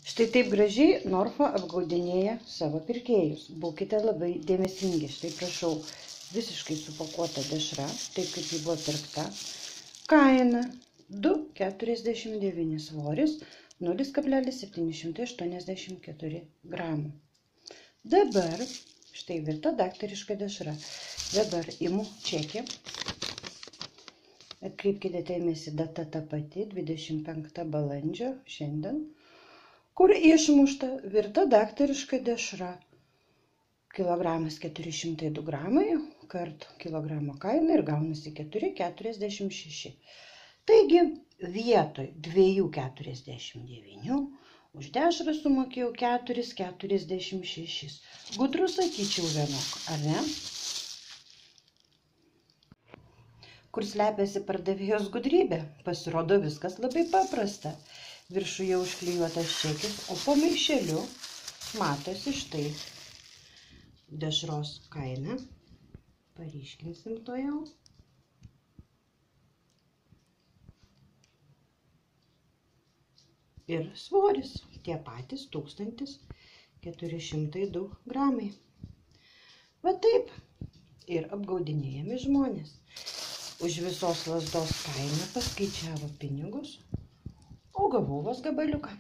Štai taip gražiai Norfa apgaudinėja savo pirkėjus. Būkite labai dėmesingi. Štai prašau, visiškai supakuota dešra, taip kaip ji buvo pirkta. Kaina 2,49 svoris, 0,784 gramų. Dabar, štai virta daktariška dešra. Dabar imu čekį. Atkreipkite dėmesį, data ta pati, 25 balandžio, šiandien, kur išmušta virta daktariška dešra. Kilogramas 402 gramai, kart kilogramo kaina ir gaunasi 4,46. Taigi, vietoj 2,49 už dešrą sumokėjau 4,46. Gudrus sakyčiau vienok, ar ne? Kur slepiasi pardavėjos gudrybė? Pasirodo, viskas labai paprasta. Viršuje užklijuotas čekis, o po maišeliu matosi štai dešros kaina. Paryškinsim to jau. Ir svoris tie patys 1402 gramai. Va taip ir apgaudinėjami žmonės. Už visos lazdos kainą paskaičiavo pinigus, o gavau vos gabaliuką.